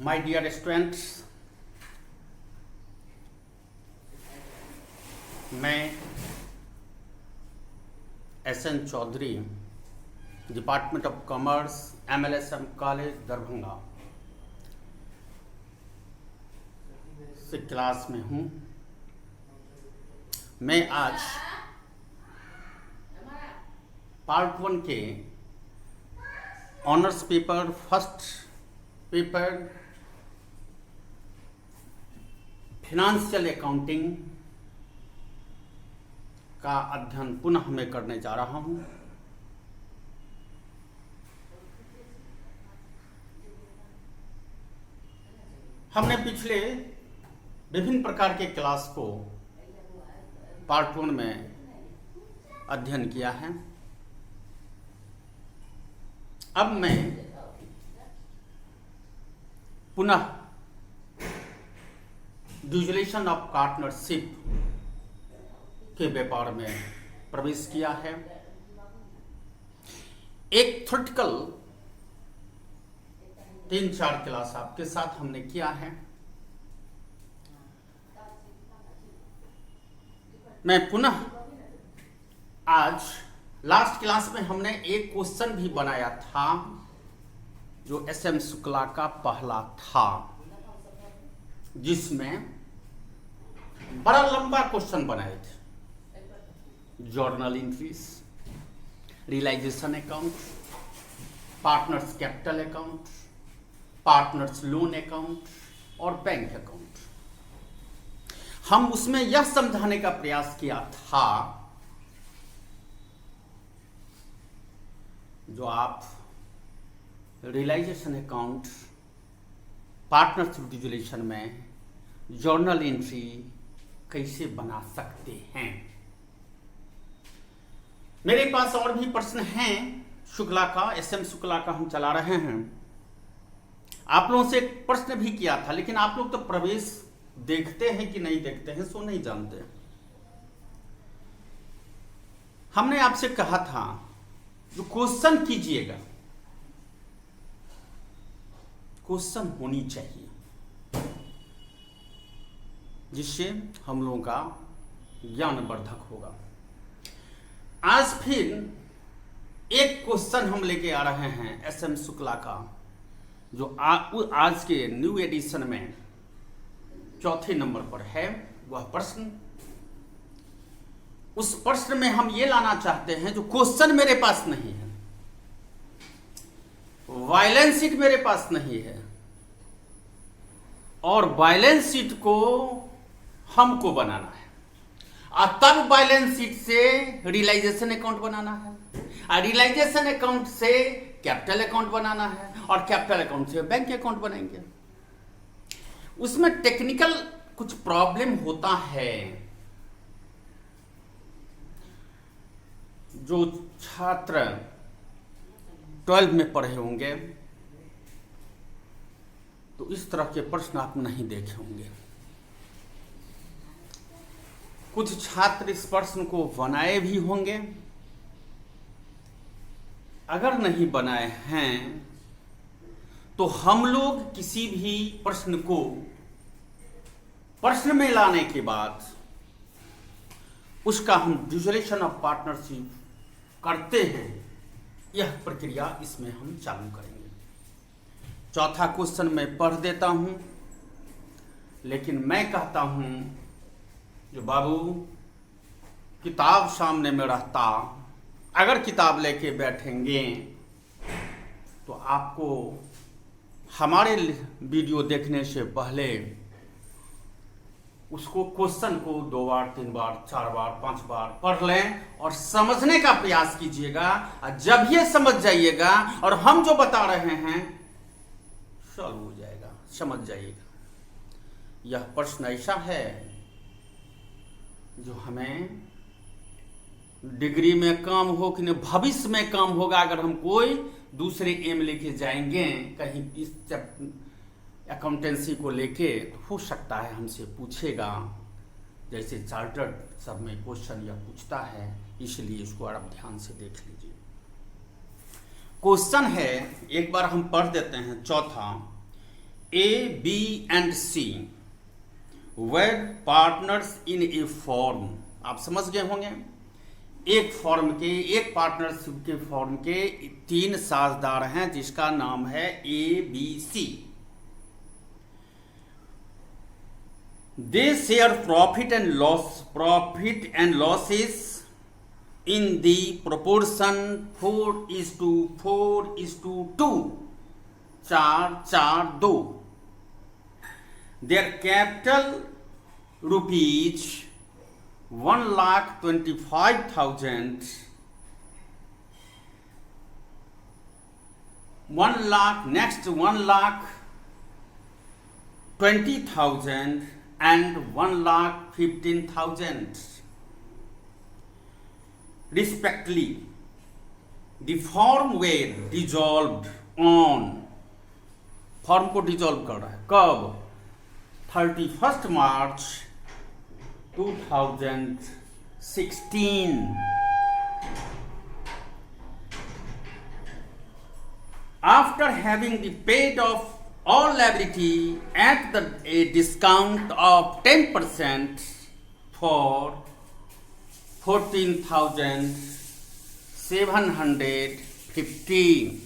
My dear students, मैं SN Chaudhary, department of commerce, MLSM college Darbhanga से class में हूँ। मैं आज पार्ट 1 के honours paper first paper financial accounting का अध्ययन पुनः मैं करने जा रहा हूं। हमने पिछले विभिन्न प्रकार के क्लास को पार्ट 1 में अध्ययन किया है। अब मैं पुनः ड्यूरेशन ऑफ पार्टनरशिप के व्यापार में प्रवेश किया है। एक थ्योरेटिकल 3-4 क्लास आपके साथ हमने किया है। मैं पुनः आज लास्ट क्लास में हमने एक क्वेश्चन भी बनाया था जो SM शुक्ला का पहला था, जिसमें बड़ा लंबा क्वेश्चन बनाए थे। Journal entries, realisation account, partners capital account, partners loan account और बैंक अकाउंट। हम उसमें यह समझाने का प्रयास किया था जो आप रियलाइजेशन अकाउंट, पार्टनर्स रियलाइजेशन में जर्नल एंट्री कैसे बना सकते हैं। मेरे पास और भी प्रश्न हैं शुक्ला का, SM शुक्ला का हम चला रहे हैं। आप लोगों से एक प्रश्न भी किया था, लेकिन आप लोग तो प्रवेश देखते हैं कि नहीं देखते हैं सो नहीं जानते। हमने आपसे कहा था जो क्वेश्चन कीजिएगा, क्वेश्चन होनी चाहिए जिससे हम लोगों का ज्ञानवर्धक होगा। आज फिर एक क्वेश्चन हम लेके आ रहे हैं SM शुक्ला का, जो आज के न्यू एडिशन में चौथे नंबर पर है। वह प्रश्न, उस प्रश्न में हम ये लाना चाहते हैं जो क्वेश्चन मेरे पास नहीं है, बैलेंस शीट मेरे पास नहीं है, और बैलेंस शीट को हमको बनाना है, और तब बैलेंस शीट से रियलाइजेशन अकाउंट बनाना है, और रियलाइजेशन अकाउंट से कैपिटल अकाउंट बनाना है, और कैपिटल अकाउंट से बैंक अकाउंट बनाएंगे। उसमें टेक्निकल कुछ प्रॉब्लम होता है। जो छात्र 12 में पढ़े होंगे तो इस तरह के प्रश्न आप नहीं देखे होंगे। कुछ छात्र इस प्रश्न को बनाए भी होंगे। अगर नहीं बनाए हैं तो हम लोग किसी भी प्रश्न को प्रश्न में लाने के बाद उसका हम ड्यूरेशन ऑफ पार्टनरशिप करते हैं, यह प्रक्रिया इसमें हम चालू करेंगे। चौथा क्वेश्चन मैं पढ़ देता हूं, लेकिन मैं कहता हूं जो बाबू किताब सामने में रहता, अगर किताब लेके बैठेंगे तो आपको हमारे वीडियो देखने से पहले उसको क्वेश्चन को 2 बार 3 बार 4 बार 5 बार पढ़ लें और समझने का प्रयास कीजिएगा। और जब ये समझ जाइएगा और हम जो बता रहे हैं सॉल्व हो जाएगा, समझ जाइएगा। यह प्रश्न ऐसा है जो हमें डिग्री में काम हो कि नहीं, भविष्य में काम होगा। अगर हम कोई दूसरे एम लेके जाएंगे कहीं इस अकाउंटेंसी को लेके, तो हो सकता है हमसे पूछेगा, जैसे चार्टर्ड सब में क्वेश्चन यह पूछता है, इसलिए इसको आप ध्यान से देख लीजिए। क्वेश्चन है, एक बार हम पढ़ देते हैं। चौथा, A, B and C were partners in a firm। आप समझ गए होंगे, एक फॉर्म के, एक पार्टनरशिप के फॉर्म के 3 साझेदार हैं जिसका नाम है ABC। They share profit and losses in the proportion 4:4:2, 4:4:2। Their capital rupees 1,25,000, 1,20,000 and 1,15,000 respectively। The firm were dissolved on, form को डिसॉल्व कर रहा है कब, 31 मार्च 2016। After having paid off all liability at a discount of 10% for 14,750,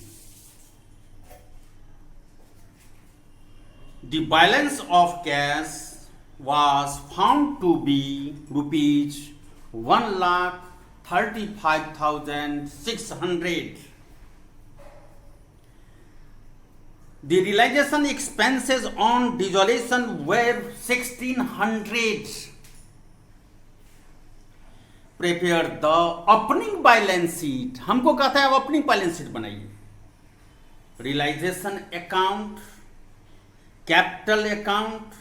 the balance of cash was found to be rupees 1,35,600. The realization expenses on dissolution were 1,600. Prepare the opening balance sheet। हमको कहता है opening balance sheet बनाइए। Realisation account, capital account,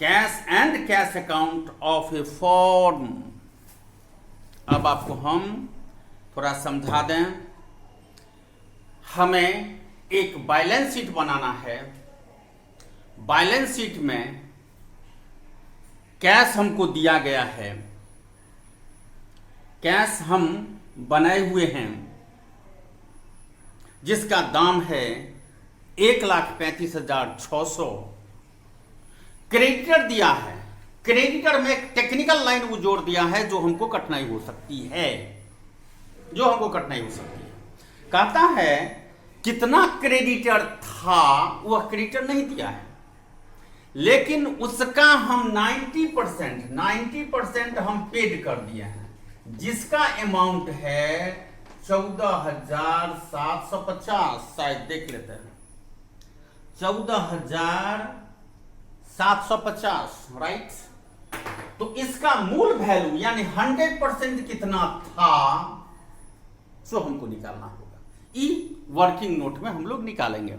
cash and cash account of a firm. अब आपको हम थोड़ा समझा दें, हमें एक बैलेंस शीट बनाना है। बैलेंस शीट में कैश हमको दिया गया है, कैश हम बनाए हुए हैं जिसका दाम है 1,35,600। क्रेडिटर दिया है, क्रेडिटर में एक टेक्निकल लाइन वो जोड़ दिया है जो हमको कठिनाई हो सकती है, कहता है कितना क्रेडिटर था, वह क्रेडिटर नहीं दिया है, लेकिन उसका हम 90% हम पेड कर दिए हैं, जिसका अमाउंट है 14,750। शायद देख लेते हैं, 14,750, राइट। तो इसका मूल वैल्यू यानी 100% कितना था सो हमको निकालना होगा। ई वर्किंग नोट में हम लोग निकालेंगे।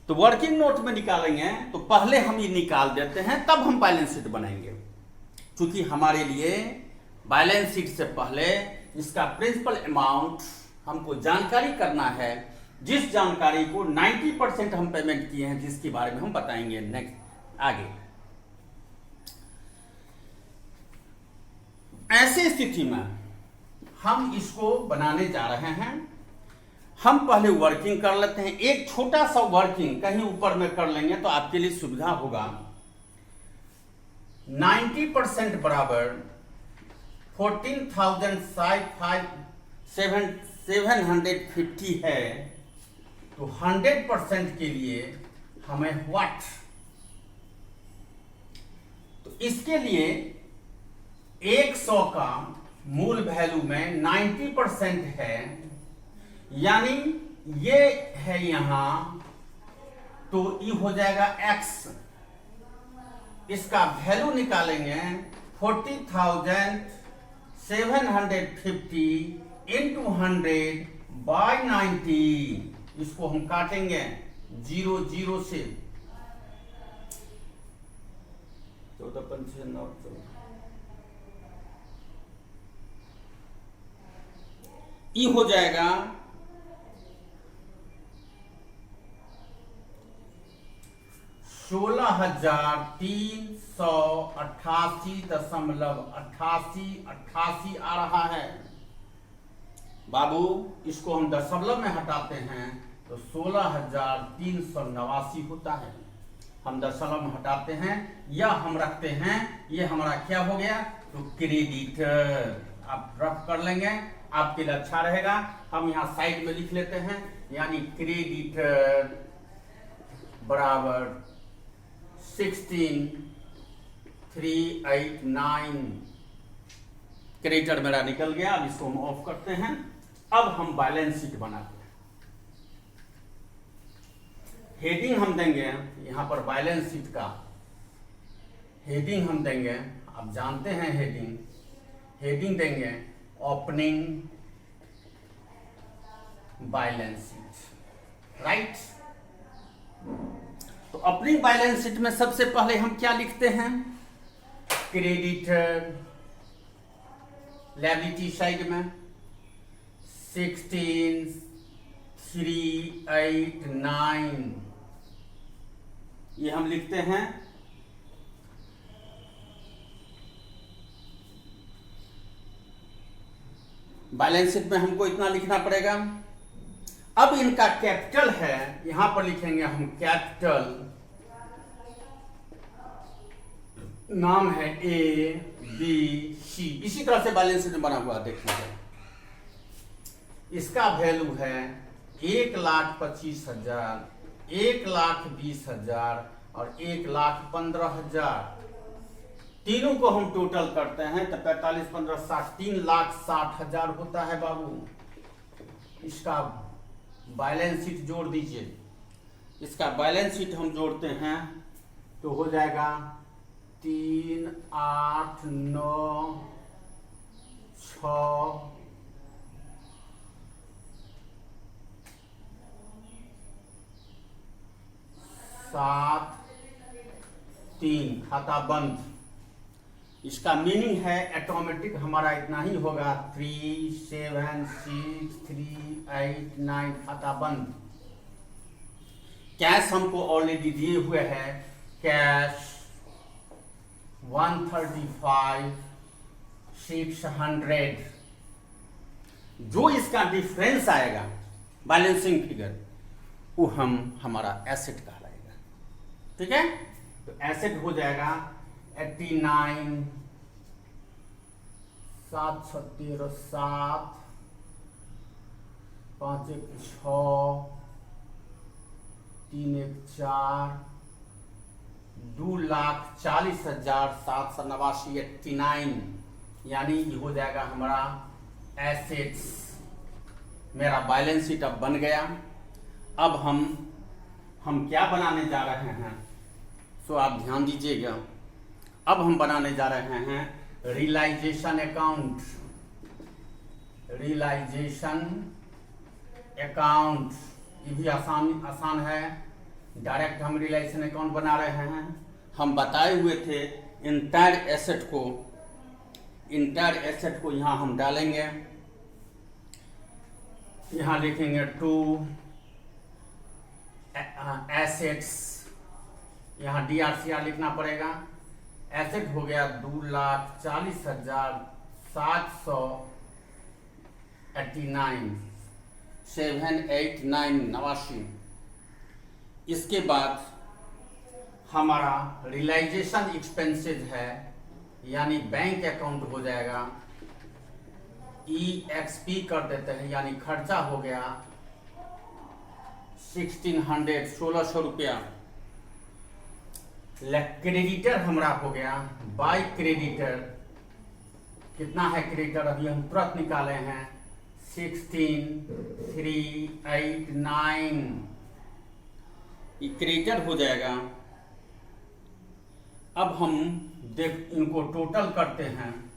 तो वर्किंग नोट में निकालेंगे तो पहले हम ये निकाल देते हैं, तब हम बैलेंस शीट बनाएंगे। क्योंकि हमारे लिए बैलेंस शीट से पहले इसका प्रिंसिपल अमाउंट हमको जानकारी करना है, जिस जानकारी को 90% हम पेमेंट किए हैं, जिसके बारे में हम बताएंगे नेक्स्ट आगे। ऐसी स्थिति में हम इसको बनाने जा रहे हैं। हम पहले वर्किंग कर लेते हैं। एक छोटा सा वर्किंग कहीं ऊपर में कर लेंगे तो आपके लिए सुविधा होगा। 90% बराबर 14,750 है, तो 100% के लिए हमें व्हाट, तो इसके लिए 100 का मूल वैल्यू में 90% है, यानी ये है यहां, तो ये हो जाएगा x। इसका वैल्यू निकालेंगे 40,750 इंटू 100 बाय 90। इसको हम काटेंगे 0 से 14,5,9 ये हो जाएगा 16,388.88 आ रहा है। बाबू इसको हम दशमलव में हटाते हैं तो 16,389 होता है। हम दशमलव हटाते हैं या हम रखते हैं, ये हमारा क्या हो गया, तो क्रेडिट। आप रफ कर लेंगे, आपके लिए अच्छा रहेगा। हम यहाँ साइड में लिख लेते हैं, यानी क्रेडिट बराबर 16,389। क्रेडिटर मेरा निकल गया। अब इसको हम ऑफ करते हैं। अब हम बैलेंस शीट बनाते हैं। हेडिंग हम देंगे यहां पर, बैलेंस शीट का हेडिंग हम देंगे, आप जानते हैं हेडिंग देंगे ओपनिंग बैलेंस शीट, राइट। तो ओपनिंग बैलेंस शीट में सबसे पहले हम क्या लिखते हैं, क्रेडिटर लायबिलिटी साइड में 16,389 ये हम लिखते हैं। बैलेंस शीट में हमको इतना लिखना पड़ेगा। अब इनका कैपिटल है, यहां पर लिखेंगे हम कैपिटल, नाम है ABC। इसी तरह से बैलेंस शीट बना हुआ देखिए। इसका वैल्यू है 1,25,000, 1,20,000 और 1,15,000। तीनों को हम टोटल करते हैं तो 45, 15, 60, 3,60,000 होता है बाबू। इसका बैलेंस शीट जोड़ दीजिए। इसका बैलेंस शीट हम जोड़ते हैं तो हो जाएगा 3, 8, 9, 6, 7, 3, खाता बंद। इसका मीनिंग है ऑटोमेटिक हमारा इतना ही होगा, 3, 7, 6, 3, 8, 9, खाता बंद। कैश हमको ऑलरेडी दिए हुए हैं, कैश 135,600। जो इसका डिफरेंस आएगा बैलेंसिंग फिगर, वो हमारा एसेट कहलाएगा। ठीक है, तो एसेट हो जाएगा 89, 7, 6, 13, 7, 5, 1, 6, 3, 1, 4, 2,40,789, 89, यानी ये हो जाएगा हमारा एसेट्स। मेरा बैलेंस शीट अब बन गया। अब हम क्या बनाने जा रहे हैं, सो आप ध्यान दीजिएगा। अब हम बनाने जा रहे हैं रियलाइजेशन अकाउंट। रियलाइजेशन अकाउंट ये भी आसान है। डायरेक्ट हम रियलाइजेशन अकाउंट बना रहे हैं। हम बताए हुए थे इंटायर एसेट को यहाँ हम डालेंगे। यहाँ लिखेंगे टू एसेट्स, यहाँ DRCR लिखना पड़ेगा। एसेट हो गया 2,40,789, 789। इसके बाद हमारा रियलाइजेशन एक्सपेंसेस है, यानी बैंक अकाउंट हो जाएगा। EXP कर देते हैं, यानी खर्चा हो गया 1,600, 1,600 रुपया। क्रेडिटर हमारा हो गया बाय क्रेडिटर, कितना है क्रेडिटर अभी हम तुरंत निकाले हैं, 16,389। ये क्रेडिटर हो जाएगा। अब हम इनको टोटल करते हैं।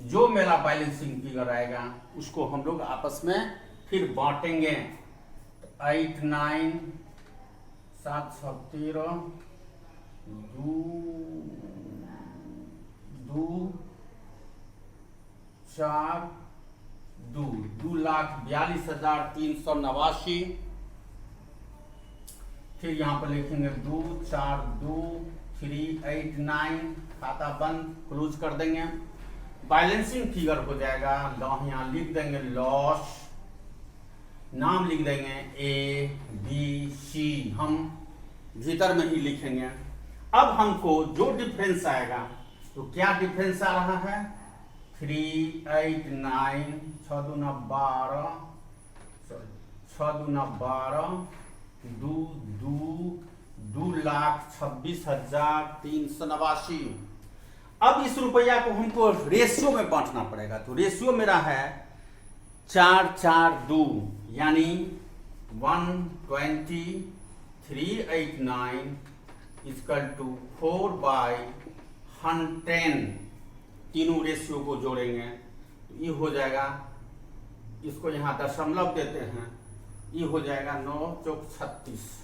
जो मेरा बैलेंसिंग फिगर आएगा उसको हम लोग आपस में फिर बांटेंगे। 8, 9, 7, 13, 2, 4, 2,42,389। फिर यहाँ पर लिखेंगे 2, 4, 2, 3, 8, 9, खाता बंद, क्लोज कर देंगे। बैलेंसिंग फिगर हो जाएगा, यहाँ लिख देंगे लॉस नाम लिख देंगे ABC, हम भीतर में ही लिखेंगे। अब हमको जो डिफरेंस आएगा, तो क्या डिफरेंस आ रहा है 389, 6 दूना 12, 6 दूना 12, 2,26,389। अब इस रुपया को हमको रेशियो में बांटना पड़ेगा, तो रेशियो मेरा है 4-4-2, यानी 120,389 = 4/110। तीनों रेशियो को जोड़ेंगे तो ये हो जाएगा, इसको यहाँ दशमलव देते हैं, ये हो जाएगा 9 चौक 36,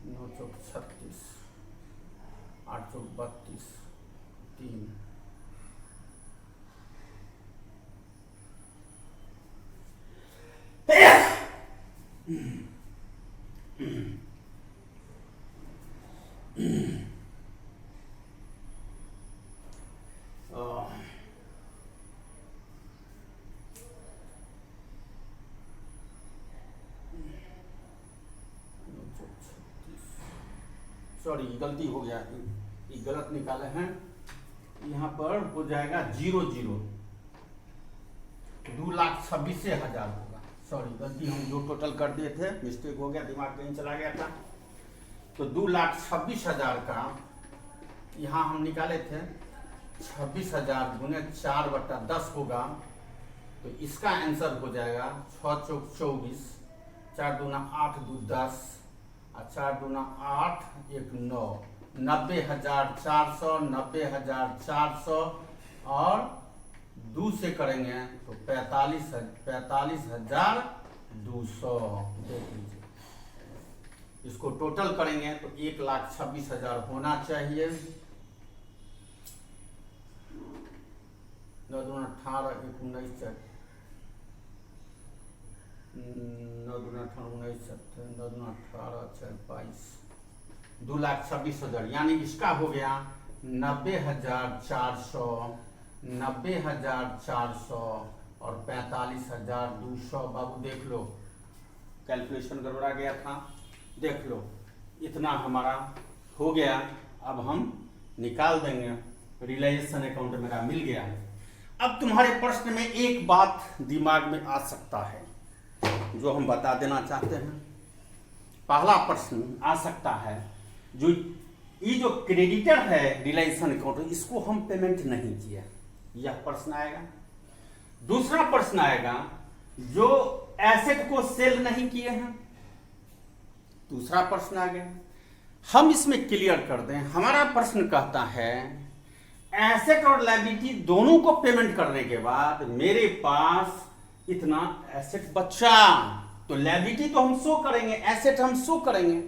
9 चौक 36, 8 चौक 32, 3। सॉरी, गलती हो गया, ये गलत निकाले हैं। यहाँ पर हो जाएगा 00, 2,26,000 होगा। सॉरी, गलती हम जो टोटल कर दिए थे, मिस्टेक हो गया, दिमाग कहीं चला गया था। तो 2,26,000 का यहाँ हम निकाले थे, 26,000 गुने 4/10 होगा। तो इसका आंसर हो जाएगा 6 चौक 24, 4 दूना 8, 2 10, 4 दूना 8, 1 9, 90,400, 90,400 और 2 से करेंगे तो 45,200। देख लीजिए, इसको टोटल करेंगे तो 1,26,000 होना चाहिए। 9 दूना 18, 1 19, 9 दूना 19, 9 दूना 18, 4 22, 2,26,000, यानी इसका हो गया 90,400, 90,400 और 45,200। बाबू देख लो, कैलकुलेशन गड़बड़ा गया था, देख लो, इतना हमारा हो गया। अब हम निकाल देंगे, रियलाइजेशन अकाउंट मेरा मिल गया है। अब तुम्हारे प्रश्न में एक बात दिमाग में आ सकता है जो हम बता देना चाहते हैं। पहला प्रश्न आ सकता है, जो क्रेडिटर है रियलाइजेशन अकाउंट, इसको हम पेमेंट नहीं किया, यह प्रश्न आएगा। दूसरा प्रश्न आएगा, जो एसेट को सेल नहीं किए हैं, दूसरा प्रश्न आ गया। हम इसमें क्लियर कर दें, हमारा प्रश्न कहता है एसेट और लायबिलिटी दोनों को पेमेंट करने के बाद मेरे पास इतना एसेट बचा, तो लायबिलिटी तो हम शो करेंगे, एसेट हम शो करेंगे,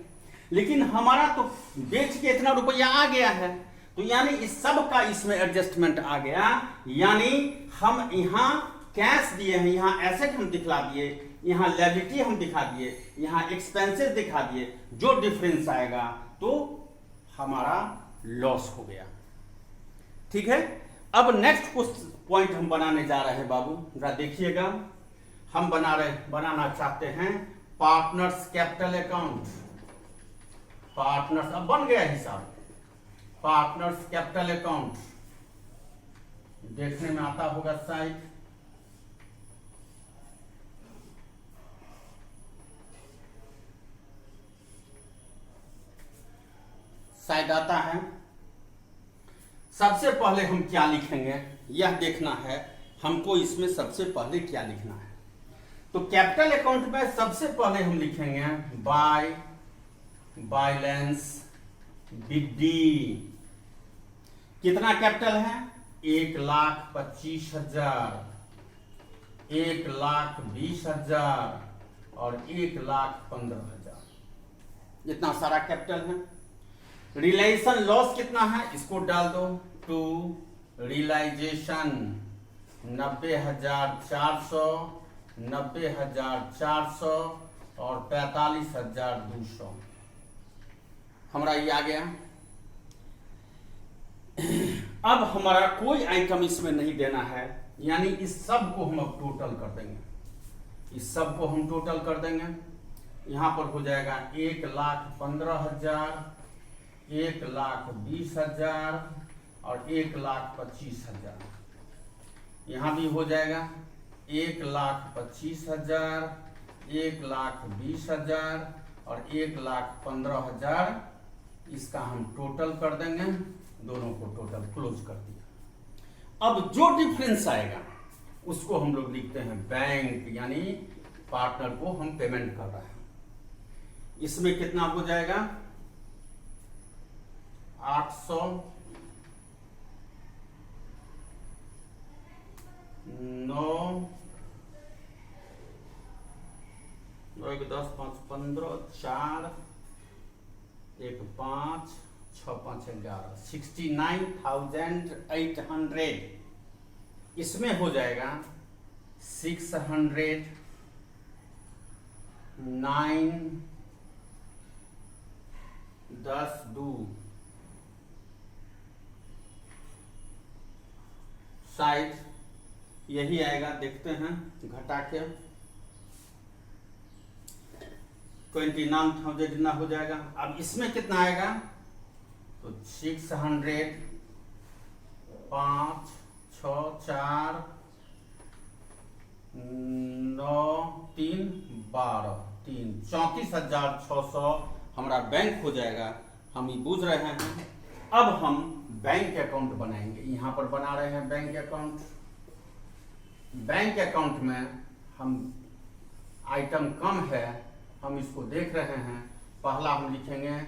लेकिन हमारा तो बेच के इतना रुपया आ गया है, तो यानी इस सब का इसमें एडजस्टमेंट आ गया। यानी हम यहाँ कैश दिए हैं, यहाँ एसेट हम दिखला दिए, यहाँ लायबिलिटी हम दिखा दिए, यहाँ एक्सपेंसेस दिखा दिए, जो डिफरेंस आएगा तो हमारा लॉस हो गया। ठीक है, अब नेक्स्ट पॉइंट हम बनाने जा रहे हैं बाबू, जरा देखिएगा। हम बनाना चाहते हैं पार्टनर्स कैपिटल अकाउंट। पार्टनर्स, अब बन गया हिसाब, पार्टनर्स कैपिटल अकाउंट देखने में आता होगा शायद आता है। सबसे पहले हम क्या लिखेंगे यह देखना है हमको, इसमें सबसे पहले क्या लिखना है। तो कैपिटल अकाउंट में सबसे पहले हम लिखेंगे बाय बैलेंस बिडी। कितना कैपिटल है? 1,25,000, 1,20,000 और 1,15,000, इतना सारा कैपिटल है। रियलाइजेशन लॉस कितना है इसको डाल दो, टू रियलाइजेशन 90,400, 90,400 और 45,200, हमारा ये आ गया। अब हमारा कोई आइटम इसमें नहीं देना है, यानी इस सब को हम अब टोटल कर देंगे। इस सब को हम टोटल कर देंगे। यहाँ पर हो जाएगा 1,15,000, 1,20,000 और 1,25,000। यहाँ भी हो जाएगा 1,25,000, 1,20,000 और 1,15,000। इसका हम टोटल कर देंगे, दोनों को टोटल क्लोज कर दिया। अब जो डिफरेंस आएगा उसको हम लोग लिखते हैं बैंक, यानी पार्टनर को हम पेमेंट कर रहे हैं। इसमें कितना हो जाएगा 800, 9, 1, 10, 5, 15, 4, 1, 5, 6, 5, 11, 69,800। इसमें हो जाएगा 600, 9, 10, 2, शायद यही आएगा, देखते हैं घटा के 29,000 ना हो जाएगा। अब इसमें कितना आएगा तो 600, 5, 6, 4, 9, 3, 12, 3, 34,600 हमारा बैंक हो जाएगा। हम ये बूझ रहे हैं। अब हम बैंक अकाउंट बनाएंगे। यहाँ पर बना रहे हैं बैंक अकाउंट। बैंक अकाउंट में हम आइटम कम है, हम इसको देख रहे हैं। पहला हम लिखेंगे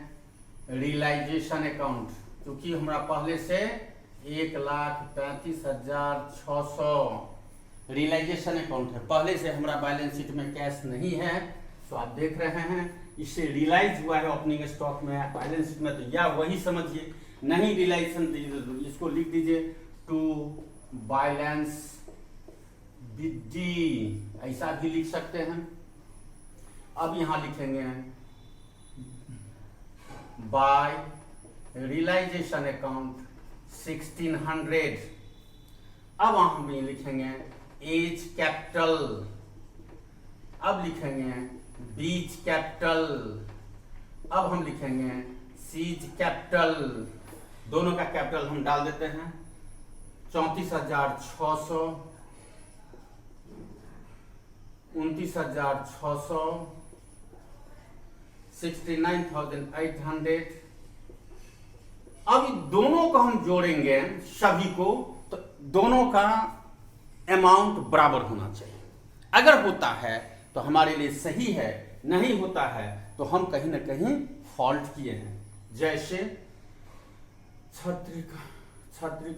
रियलाइजेशन अकाउंट, क्योंकि हमारा पहले से 1,35,600 रियलाइजेशन अकाउंट है। पहले से हमारा बैलेंस शीट में कैश नहीं है, तो आप देख रहे हैं इससे रियलाइज हुआ है ओपनिंग स्टॉक में, बैलेंस शीट में, तो या वही समझिए। नहीं रियलाइजेशन दीजिए तो इसको लिख दीजिए टू बैलेंस विदी, ऐसा भी लिख सकते हैं। अब यहां लिखेंगे बाय रियलाइजेशन अकाउंट 1600। अब हम भी लिखेंगे एज कैपिटल, अब लिखेंगे बीच कैपिटल, अब हम लिखेंगे सीज कैपिटल। दोनों का कैपिटल हम डाल देते हैं 34,600, 29,600, 69,800। अब दोनों को हम जोड़ेंगे सभी को, तो दोनों का अमाउंट बराबर होना चाहिए। अगर होता है तो हमारे लिए सही है, नहीं होता है तो हम कहीं ना कहीं फॉल्ट किए हैं। जैसे छत्री का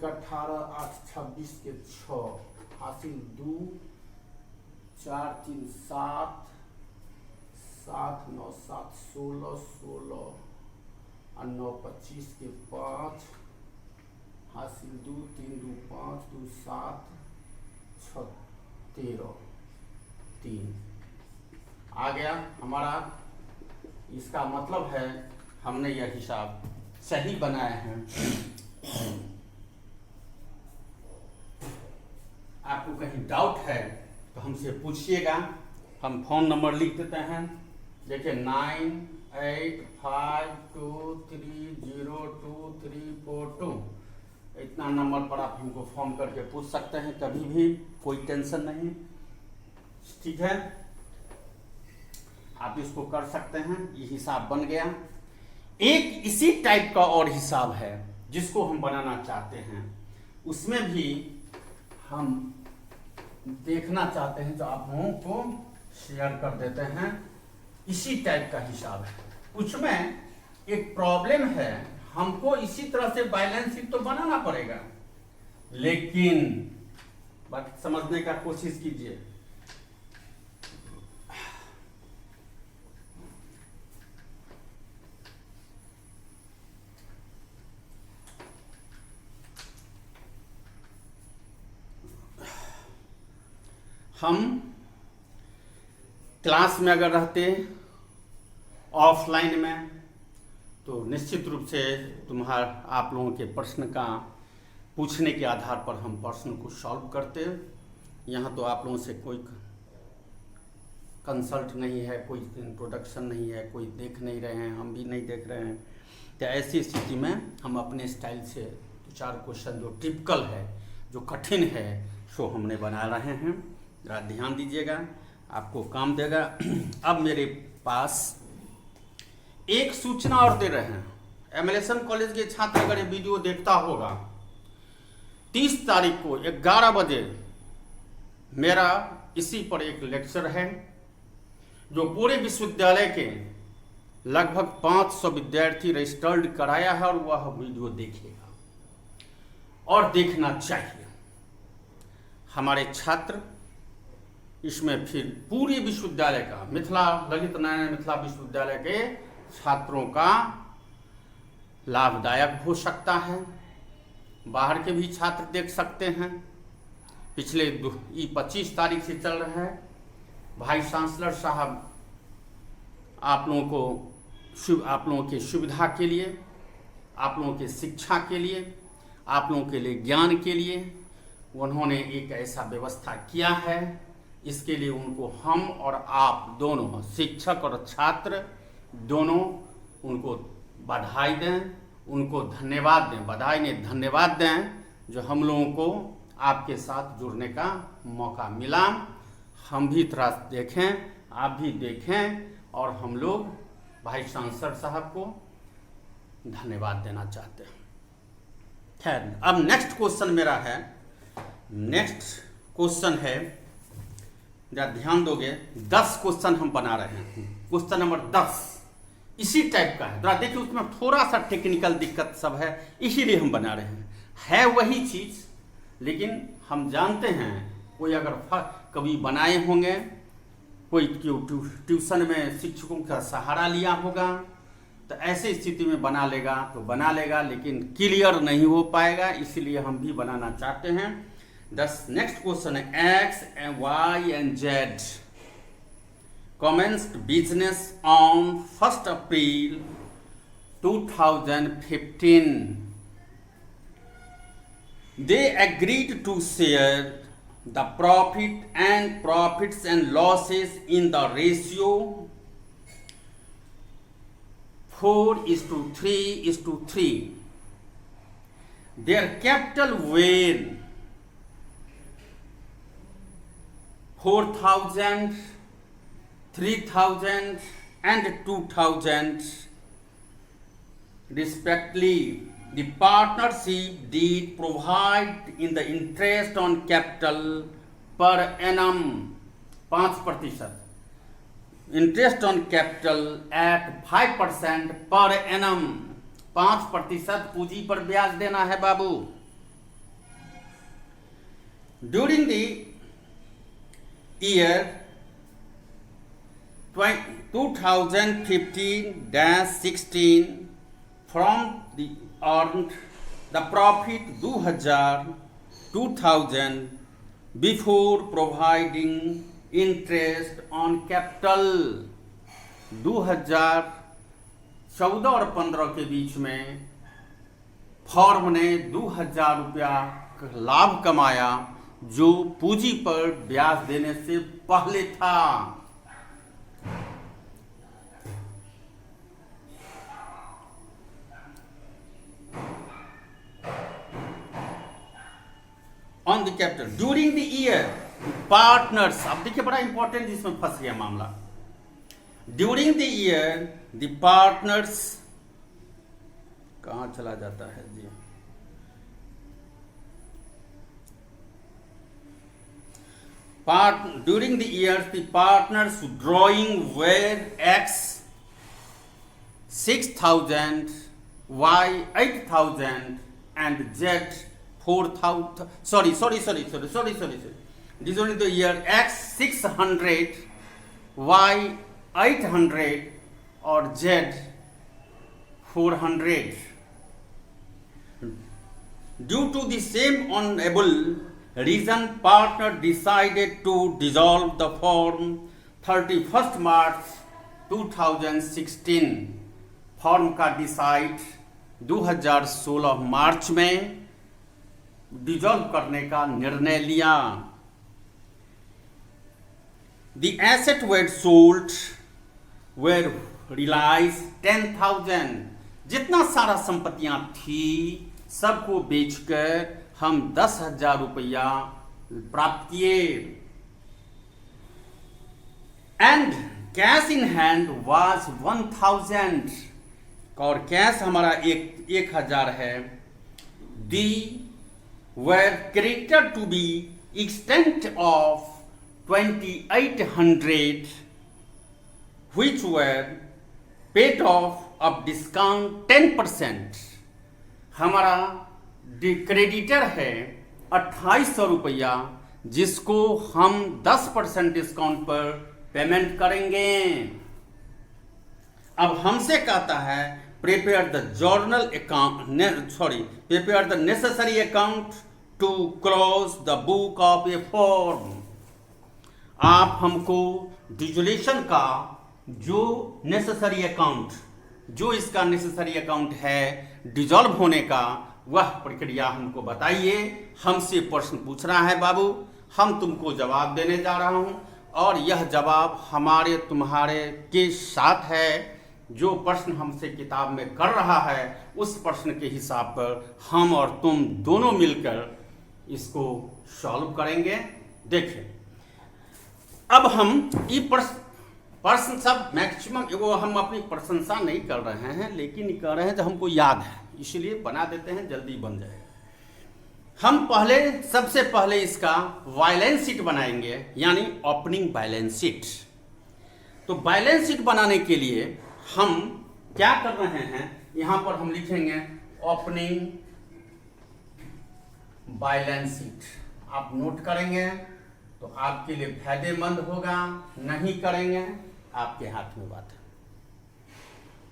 18, 8, 26 के 6, हासिल 2, 4, 3, 7, 7, 9, 7, 16, 16 और 9, 25 के 5, हासिल 2, 3, 2, 5, 2, 7, 6, 13, 3 आ गया हमारा। इसका मतलब है हमने यह हिसाब सही बनाया है। आपको कहीं डाउट है तो हमसे पूछिएगा, हम फोन नंबर लिख देते हैं। देखिए 9852302342, इतना नंबर पर आप हमको फोन करके पूछ सकते हैं कभी भी, कोई टेंशन नहीं, ठीक है। आप इसको कर सकते हैं। ये हिसाब बन गया। एक इसी टाइप का और हिसाब है जिसको हम बनाना चाहते हैं, उसमें भी हम देखना चाहते हैं, तो आप लोगों को शेयर कर देते हैं। इसी टाइप का हिसाब है, उसमें एक प्रॉब्लम है, हमको इसी तरह से बैलेंस शीट तो बनाना पड़ेगा, लेकिन बात समझने का कोशिश कीजिए। हम क्लास में अगर रहते ऑफलाइन में तो निश्चित रूप से आप लोगों के प्रश्न का पूछने के आधार पर हम प्रश्न को सॉल्व करते। यहाँ तो आप लोगों से कोई कंसल्ट नहीं है, कोई इंट्रोडक्शन नहीं है, कोई देख नहीं रहे हैं, हम भी नहीं देख रहे हैं। तो ऐसी स्थिति में हम अपने स्टाइल से 2-4 क्वेश्चन जो टिपिकल है, जो कठिन है, सो हमने बना रहे हैं। ज़रा ध्यान दीजिएगा, आपको काम देगा। अब मेरे पास एक सूचना और दे रहे हैं। एमएलएसएम कॉलेज के छात्र अगर ये वीडियो देखता होगा, 30 तारीख को 11 बजे मेरा इसी पर एक लेक्चर है, जो पूरे विश्वविद्यालय के लगभग 500 विद्यार्थी रजिस्टर्ड कराया है, और वह वीडियो देखेगा और देखना चाहिए। हमारे छात्र इसमें फिर पूरे विश्वविद्यालय का, मिथिला ललित नारायण मिथिला विश्वविद्यालय के छात्रों का लाभदायक हो सकता है। बाहर के भी छात्र देख सकते हैं। पिछले 25 तारीख से चल रहा है। भाई चांसलर साहब आप लोगों की सुविधा के लिए, आप लोगों की शिक्षा के लिए, आप लोगों के लिए ज्ञान के लिए उन्होंने एक ऐसा व्यवस्था किया है। इसके लिए उनको हम और आप दोनों, शिक्षक और छात्र दोनों, उनको बधाई दें, उनको धन्यवाद दें। बधाई नहीं, धन्यवाद दें, जो हम लोगों को आपके साथ जुड़ने का मौका मिला। हम भी थोड़ा देखें, आप भी देखें, और हम लोग भाई चांसलर साहब को धन्यवाद देना चाहते हैं। खैर, अब नेक्स्ट क्वेश्चन मेरा है। नेक्स्ट क्वेश्चन है, जरा ध्यान दोगे, 10 क्वेश्चन हम बना रहे हैं। क्वेश्चन नंबर 10 इसी टाइप का है। जरा देखिए, उसमें थोड़ा सा टेक्निकल दिक्कत सब है, इसीलिए हम बना रहे हैं। है वही चीज़, लेकिन हम जानते हैं कोई अगर कभी बनाए होंगे, कोई ट्यूशन में शिक्षकों का सहारा लिया होगा, तो ऐसी स्थिति में बना लेगा तो बना लेगा, लेकिन क्लियर नहीं हो पाएगा। इसलिए हम भी बनाना चाहते हैं। नेक्स्ट क्वेश्चन है, X and Y and Z commenced business on 1st April 2015. They agreed to share the profits and losses in the ratio 4:3:3. Their capital were 4,000, 3,000 and 2,000 respectively. The partnership did provide in the interest on capital per annum 5%, interest on capital at 5% per annum. 5% पूंजी पर ब्याज देना है बाबू। During the year 2015-16 from the earned the profit 2,000 before providing interest on capital। 2014 और 15 के बीच में firm ने 2,000 रुपया लाभ कमाया, जो पूंजी पर ब्याज देने से पहले था। On the capital during the year partners. अब देखिए, बड़ा इंपॉर्टेंट इसमें फंस गया मामला। During the year the partners, कहां चला जाता है जी, during the years the partners drawing were X 6,000, Y 8,000 and Z 4,000. Sorry. During the year X 600, Y 800 or Z 400. Due to the same unable reason, partner decided to dissolve the firm 31st March 2016. Firm का decide 2016 मार्च में dissolve करने का निर्णय लिया। The asset were sold were realised 10,000। जितना सारा संपत्तियां थी सबको बेचकर हम 10,000 रुपया प्राप्त किए। And cash in hand was 1,000, और कैश हमारा 1,000 है। They were credited to be extent of 2,800 which were paid off of discount 10%। हमारा क्रेडिटर है 2,800 रुपया, जिसको हम 10% डिस्काउंट पर पेमेंट करेंगे। अब हमसे कहता है prepare the journal account prepare the necessary account to close the book of a firm. आप हमको डिजोल्यूशन का जो नेसेसरी अकाउंट, जो इसका नेसेसरी अकाउंट है डिजॉल्व होने का, वह प्रक्रिया हमको बताइए। हमसे प्रश्न पूछ रहा है बाबू, हम तुमको जवाब देने जा रहा हूं, और यह जवाब हमारे तुम्हारे के साथ है। जो प्रश्न हमसे किताब में कर रहा है उस प्रश्न के हिसाब पर हम और तुम दोनों मिलकर इसको सॉल्व करेंगे। देखिए, अब हम ये प्रश्न सब मैक्सिमम वो हम अपनी प्रशंसा नहीं कर रहे हैं, लेकिन कर रहे हैं जो हमको याद है, इसलिए बना देते हैं, जल्दी बन जाएगा। हम सबसे पहले इसका बैलेंस शीट बनाएंगे, यानी ओपनिंग बैलेंस शीट। तो बैलेंस शीट बनाने के लिए हम क्या कर रहे हैं, यहां पर हम लिखेंगे ओपनिंग बैलेंस शीट। आप नोट करेंगे तो आपके लिए फायदेमंद होगा, नहीं करेंगे आपके हाथ में बात है।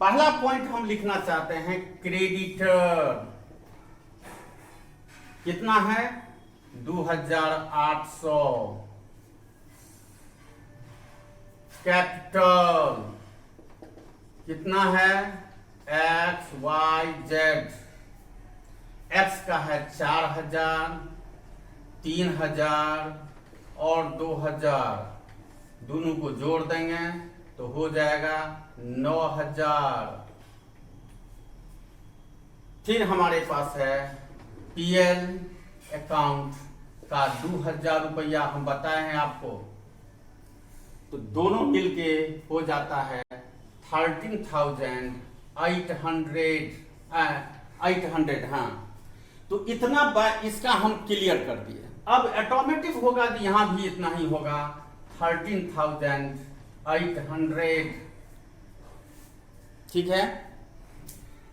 पहला पॉइंट हम लिखना चाहते हैं क्रेडिटर कितना है 2,800। कैपिटल कितना है XYZ। एक्स का है 4,000, 3,000 और 2,000, दोनों को जोड़ देंगे तो हो जाएगा 9,000। फिर हमारे पास है PL अकाउंट का 2,000 रुपया हम बताए हैं आपको, तो दोनों मिलके हो जाता है 13,800। हाँ, तो इतना इसका हम क्लियर कर दिए। अब ऑटोमेटिक होगा कि यहां भी इतना ही होगा 13,800। ठीक है।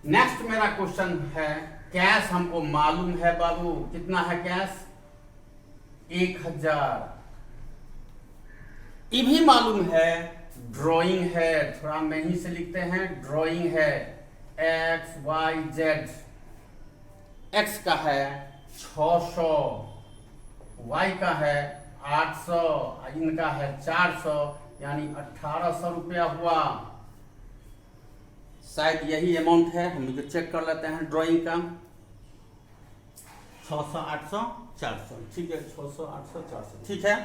नेक्स्ट मेरा क्वेश्चन है कैश हमको मालूम है बाबू, कितना है कैश 1,000। ये भी मालूम है ड्राइंग है, थोड़ा नहीं से लिखते हैं, ड्राइंग है XYZ। एक्स का है 600, Y का है 800, इनका है 400, यानी 1,800 रुपया हुआ। शायद यही अमाउंट है, हम इसे चेक कर लेते हैं। ड्राइंग का 600, 800, 400, ठीक है, 600, 800, 400, ठीक है,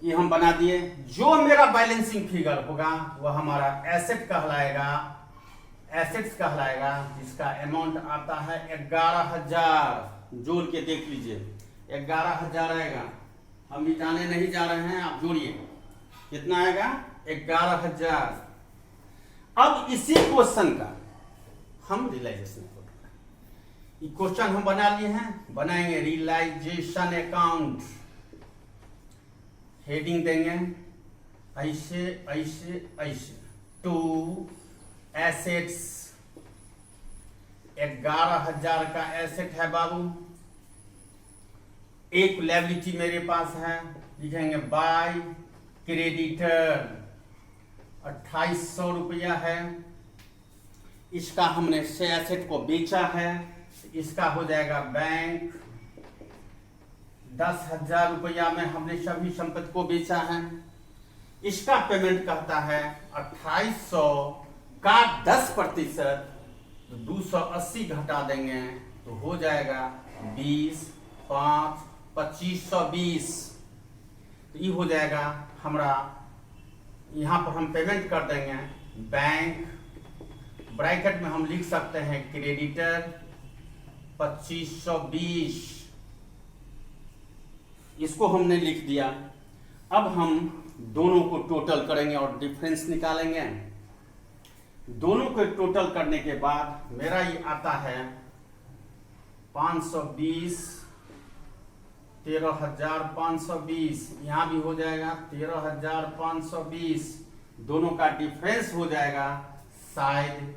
ये हम बना दिए। जो मेरा बैलेंसिंग फिगर होगा वह हमारा एसेट कहलाएगा, एसेट्स कहलाएगा, जिसका अमाउंट आता है 11,000। जोड़ के देख लीजिए 11,000 आएगा, हम मिटाने नहीं जा रहे हैं, आप जोड़िए कितना आएगा 11,000। अब इसी क्वेश्चन का हम रियलाइजेशन क्वेश्चन हम बना लिए हैं, बनाएंगे रियलाइजेशन अकाउंट। हेडिंग देंगे ऐसे ऐसे ऐसे, टू एसेट्स। 11,000 का एसेट है बाबू। एक लायबिलिटी मेरे पास है, लिखेंगे बाय क्रेडिटर 2,800 रुपया है। इसका हमने से एसेट को बेचा है, इसका हो जाएगा बैंक 10,000 रुपया में हमने सभी संपत्ति को बेचा है। इसका पेमेंट कहता है 2,800 का 10%, 280 घटा देंगे तो हो जाएगा 20, 5, 2520। तो ये हो जाएगा हमारा यहाँ पर हम पेमेंट कर देंगे बैंक, ब्रैकेट में हम लिख सकते हैं क्रेडिटर 2520, इसको हमने लिख दिया। अब हम दोनों को टोटल करेंगे और डिफरेंस निकालेंगे। दोनों को टोटल करने के बाद मेरा ये आता है 520, 13,520, यहाँ भी हो जाएगा 13,520, दोनों का डिफरेंस हो जाएगा शायद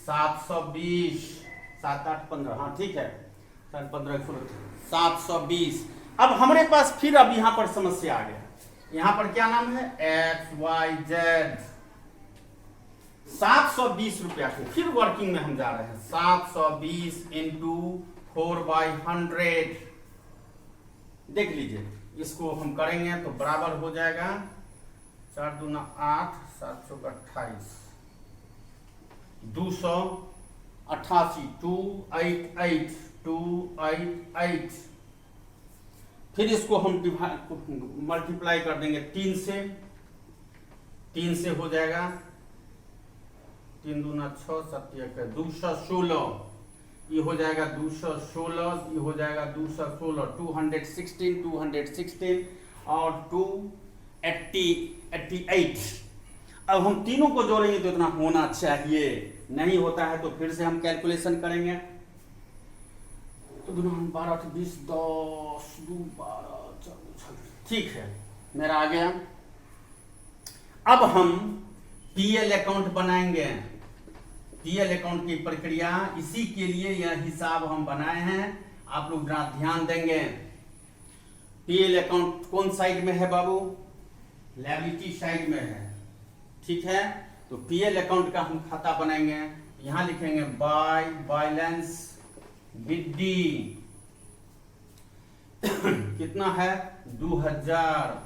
720, 7 8 15, हाँ ठीक है, 15 720। अब हमारे पास फिर अब यहां पर समस्या आ गया। यहां पर क्या नाम है, XYZ। 720 रुपया को फिर वर्किंग में हम जा रहे हैं। 720 इंटू 4/100, देख लीजिए, इसको हम करेंगे तो बराबर हो जाएगा 4 दूना 8, 7 चौका 28, 288, 288, 288। फिर इसको हम मल्टीप्लाई कर देंगे 3 से, 3 से हो जाएगा 3 दूना 6, 7 1 216, ये हो जाएगा 216, ये हो जाएगा 216, 216, 216 और 288। अब हम तीनों को जोड़ेंगे तो इतना होना चाहिए, नहीं होता है तो फिर से हम कैलकुलेशन करेंगे। तो 12 20 10 2 12 4, ठीक है, मेरा आ गया। अब हम पीएल अकाउंट बनाएंगे। पीएल अकाउंट की प्रक्रिया, इसी के लिए यह हिसाब हम बनाए हैं, आप लोग जरा ध्यान देंगे। पीएल अकाउंट कौन साइड में है बाबू, लायबिलिटी साइड में है, ठीक है। तो पीएल अकाउंट का हम खाता बनाएंगे, यहां लिखेंगे बाय बैलेंस विद डी, कितना है 2000।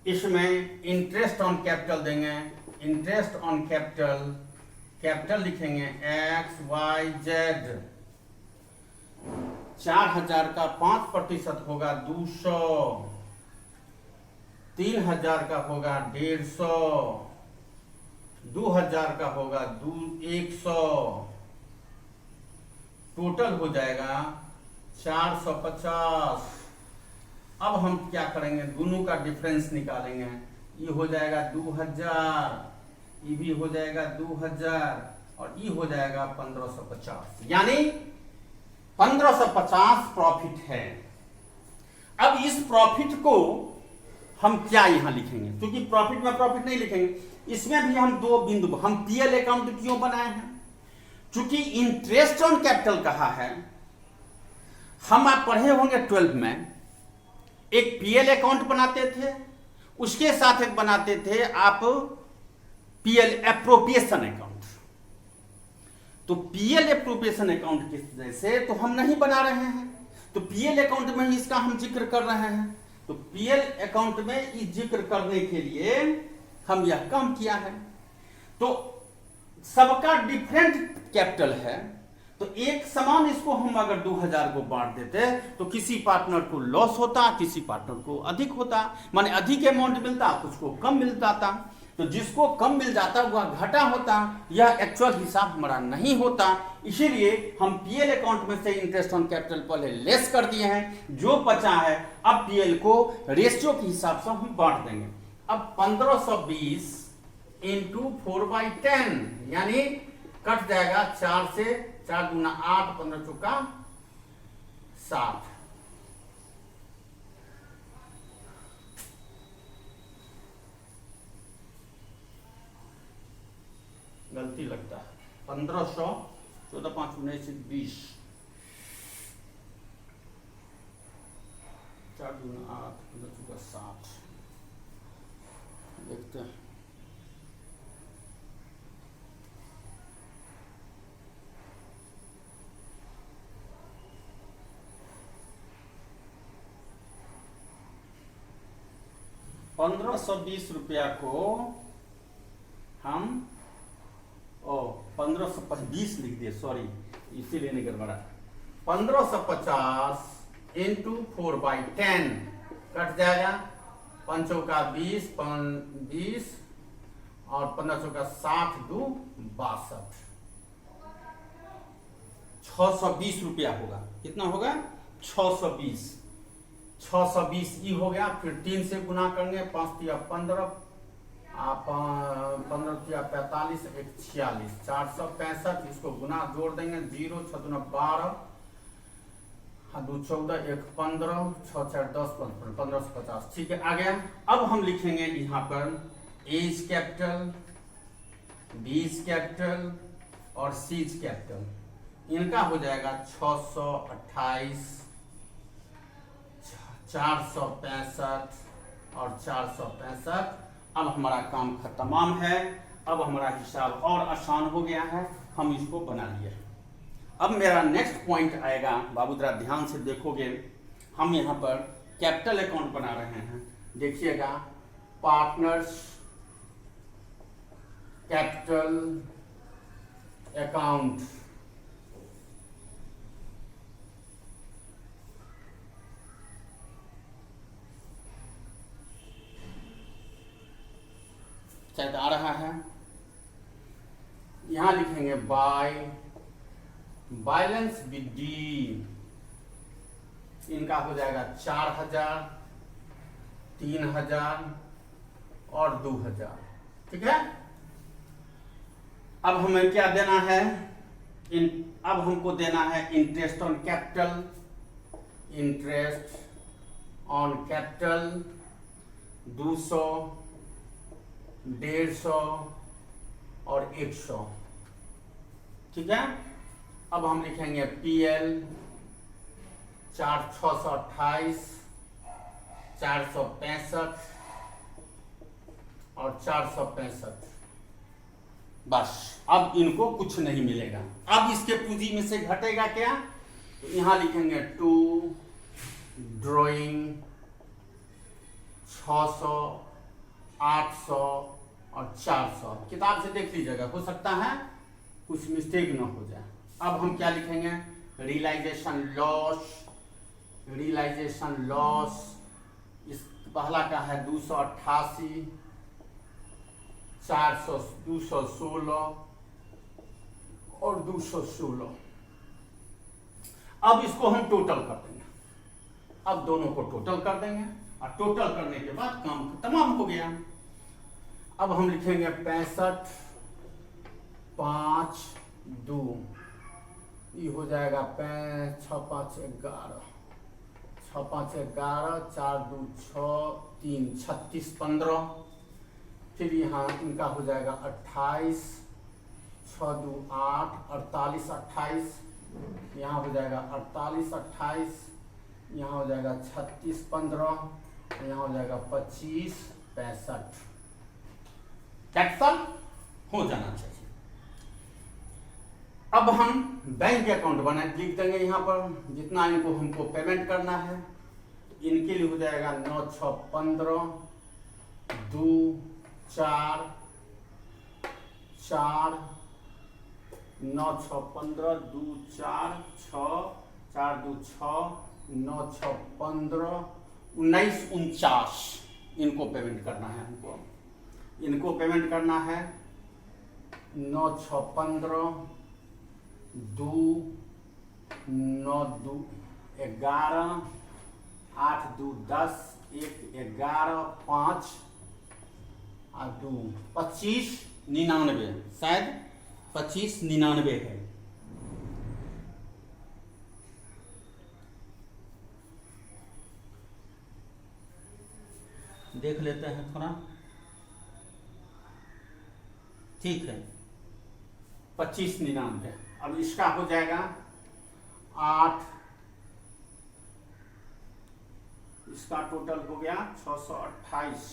इसमें इंटरेस्ट ऑन कैपिटल देंगे, इंटरेस्ट ऑन कैपिटल, कैपिटल लिखेंगे XYZ। 4000 का 5% होगा 200, 3000 का होगा 150, 2000 का होगा 100, टोटल हो जाएगा 450। अब हम क्या करेंगे, दोनों का डिफरेंस निकालेंगे। ये हो जाएगा 2000, ये भी हो जाएगा 2000 और ये हो जाएगा 1550, यानी 1550 प्रॉफिट है। अब इस प्रॉफिट को हम क्या यहां लिखेंगे, क्योंकि प्रॉफिट में प्रॉफिट नहीं लिखेंगे, इसमें भी हम दो बिंदु, हम पीएल अकाउंट क्यों बनाए हैं, चूंकि इंटरेस्ट ऑन कैपिटल कहा है। हम आप पढ़े होंगे 12 में, एक पीएल अकाउंट बनाते थे, उसके साथ एक बनाते थे आप पीएल एप्रोप्रिएशन अकाउंट। तो पीएल एप्रोप्रिएशन अकाउंट की जैसे तो हम नहीं बना रहे हैं, तो पीएल अकाउंट में ही इसका हम जिक्र कर रहे हैं। तो पीएल अकाउंट में इस जिक्र करने के लिए हम यह काम किया है। तो सबका डिफरेंट कैपिटल है, तो एक समान इसको हम अगर 2000 को बांट देते तो किसी पार्टनर को लॉस होता, किसी पार्टनर को अधिक होता, माने अधिक अमाउंट मिलता, कुछ को कम मिलता था। तो जिसको कम मिल जाता वह घाटा होता, यह एक्चुअल हिसाब हमारा नहीं होता। इसीलिए हम पीएल अकाउंट में से इंटरेस्ट ऑन कैपिटल पहले लेस कर दिए हैं, जो बचा है अब पीएल को रेशियो के हिसाब से हम बांट देंगे। अब 1520 इंटू 4/10, यानी कट जाएगा 4 से, 4 दूना 8, 15 चौका 60। गलती लगता है, 1500, 14 5 19 20, 4 दूना 8, 15 चौका 60। देखते हैं, ₹1520 को हम 1520 लिख दिए, सॉरी इसीलिए नहीं गड़बड़ा। 1550 इंटू 4/10 कट जाएगा 5 का 20, 20 और 15 का 60, 2 62, 620 रुपया होगा। कितना होगा? 620। 620 ई हो गया। फिर 3 से गुना करेंगे, 5 तिया 15, 15 तिया 45, 1 46, 465। इसको गुना जोड़ देंगे, 0 6 दूना 12, 2 14, 1 15, 6 4 10, 1550। ठीक है, आ गया। अब हम लिखेंगे यहाँ पर A is capital, B is capital और सी इज कैपिटल। इनका हो जाएगा 628, 465 और 465। अब हमारा काम तमाम है। अब हमारा हिसाब और आसान हो गया है, हम इसको बना लिए। अब मेरा नेक्स्ट पॉइंट आएगा, बाबू जरा ध्यान से देखोगे। हम यहाँ पर कैपिटल अकाउंट बना रहे हैं। देखिएगा, पार्टनर्स कैपिटल अकाउंट। शायद आ रहा है। यहां लिखेंगे बाय बैलेंस विद डी। इनका हो जाएगा 4000, 3000 और 2000। ठीक है। अब हमें क्या देना है? अब हमको देना है interest on capital. Interest on capital 200, 150 और 100। ठीक है। अब हम लिखेंगे पीएल 628, 465 और 465। बस, अब इनको कुछ नहीं मिलेगा। अब इसके पूंजी में से घटेगा क्या? तो यहां लिखेंगे टू ड्राइंग 600, 800 और 400। किताब से देख लीजिएगा, हो सकता है कुछ मिस्टेक ना हो जाए। अब हम क्या लिखेंगे? Realisation loss. रियलाइजेशन लॉस इस पहला का है 288, 400, 216 और 216। अब इसको हम टोटल कर देंगे। अब दोनों को टोटल कर देंगे और टोटल करने के बाद काम तमाम हो गया। अब हम लिखेंगे 65, 5, 2। ये हो जाएगा 6 5 11, 6 5 11, 4 2 6, 3 36 15। फिर यहाँ इनका हो जाएगा 28, 6 2 8, 48 28। यहाँ हो जाएगा 48 28। यहाँ हो जाएगा 36 15। यहाँ हो जाएगा 25 65। कैपिटल हो जाना चाहिए। अब हम बैंक अकाउंट बना लिख देंगे यहाँ पर, जितना इनको हमको पेमेंट करना है। तो इनके लिए हो जाएगा 9 6 15, 2 4 4, 9 6 15, 2 4 6, 4 2 6, 9 6 15, 19 49। इनको पेमेंट करना है हमको। इनको पेमेंट करना है 9 6 15, 2 9 2 11, 8 2 10, 1 11, 5 और 2 25 99। शायद 25 99 है। देख लेते हैं थोड़ा। ठीक है, 25 99। अब इसका हो जाएगा 8। इसका टोटल हो गया 628।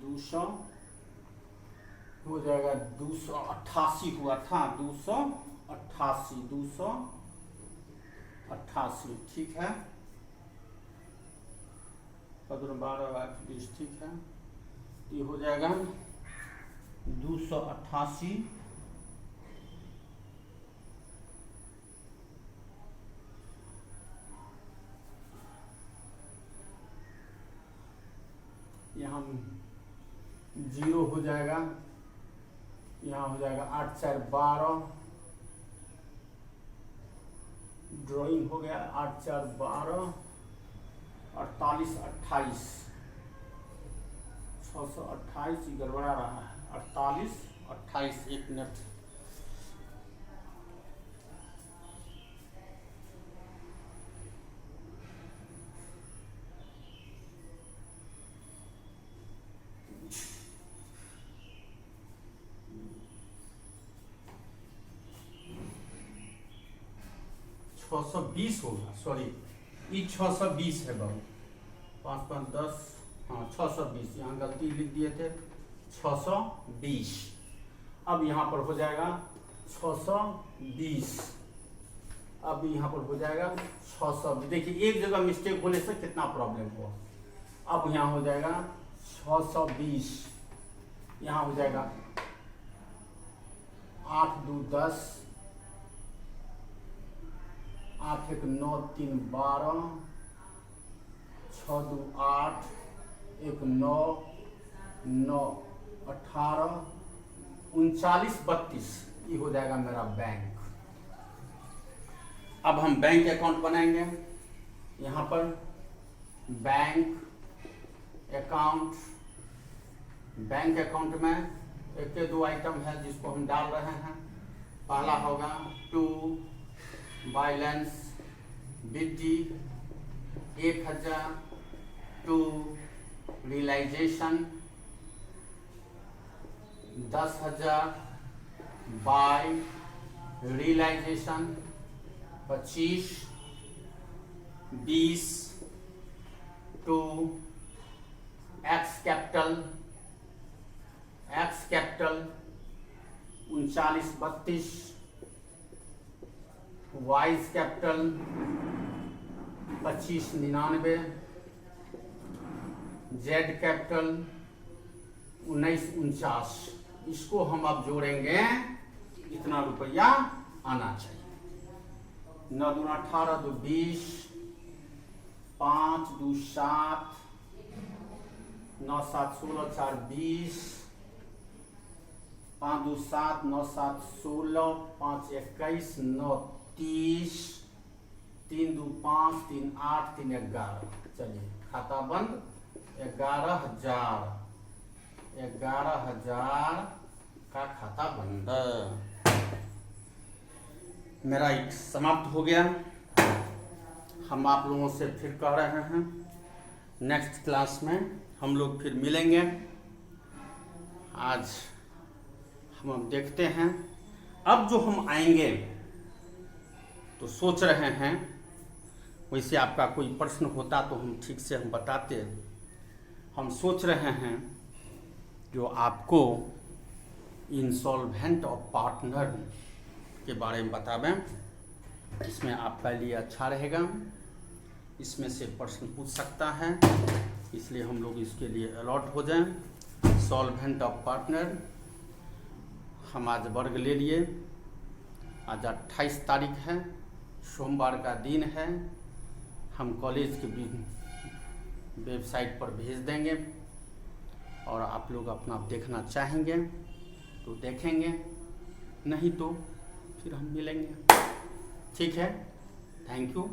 200 हो जाएगा 288 हुआ था, 288 288। ठीक है, 15 12 8 20। ठीक है, ये हो जाएगा 288। यहाँ 0 हो जाएगा, यहाँ हो जाएगा 8 4 12, ड्राइंग हो गया 8 4 12, 48 28, 628 गड़बड़ा रहा है, 48 28, 1 मिनट। छः 620 होगा, सॉरी ये 620 है बाबू, 5 5 10, हाँ 620, यहाँ गलती लिख दिए थे 620। अब यहाँ पर हो जाएगा 620, अब यहाँ पर हो जाएगा 620। देखिए एक जगह मिस्टेक होने से कितना प्रॉब्लम हुआ। अब यहाँ हो जाएगा 620, यहाँ हो जाएगा 8 2 10, 8 1 9 3 12, 6 2 8, 1 9 9 18, 39 32, ये हो जाएगा मेरा बैंक। अब हम बैंक अकाउंट बनाएंगे। यहाँ पर बैंक अकाउंट, बैंक अकाउंट में एक के 2 आइटम है जिसको हम डाल रहे हैं। पहला होगा to balance BD 1000, to realisation 10,000, by realisation 25 20, to X capital 39 32, Y's capital 25 99, Z capital 19 49। इसको हम अब जोड़ेंगे, इतना रुपया आना चाहिए। 9 दूना 18, 2 20, 5 2 7, 9 7 16, 4 20, 5 2 7, 9 7 16, 5 21, 9 30, 3 2 5, 3 8, 3 11। चलिए खाता बंद। 11,000 का खाता बंद। मेरा एक समाप्त हो गया। हम आप लोगों से फिर कह रहे हैं नेक्स्ट क्लास में हम लोग फिर मिलेंगे। आज हम देखते हैं, अब जो हम आएंगे तो सोच रहे हैं, वैसे आपका कोई प्रश्न होता तो हम ठीक से हम बताते। हम सोच रहे हैं जो आपको इंसॉल्वेंट ऑफ पार्टनर के बारे में बतावें। इसमें आपका लिए अच्छा रहेगा, इसमें से प्रश्न पूछ सकता है, इसलिए हम लोग इसके लिए अलर्ट हो जाएं। सॉल्वेंट ऑफ पार्टनर हम आज वर्ग ले लिए। आज 28 तारीख है, सोमवार का दिन है। हम कॉलेज की वेबसाइट पर भेज देंगे और आप लोग अपना देखना चाहेंगे तो देखेंगे, नहीं तो फिर हम मिलेंगे। ठीक है, थैंक यू।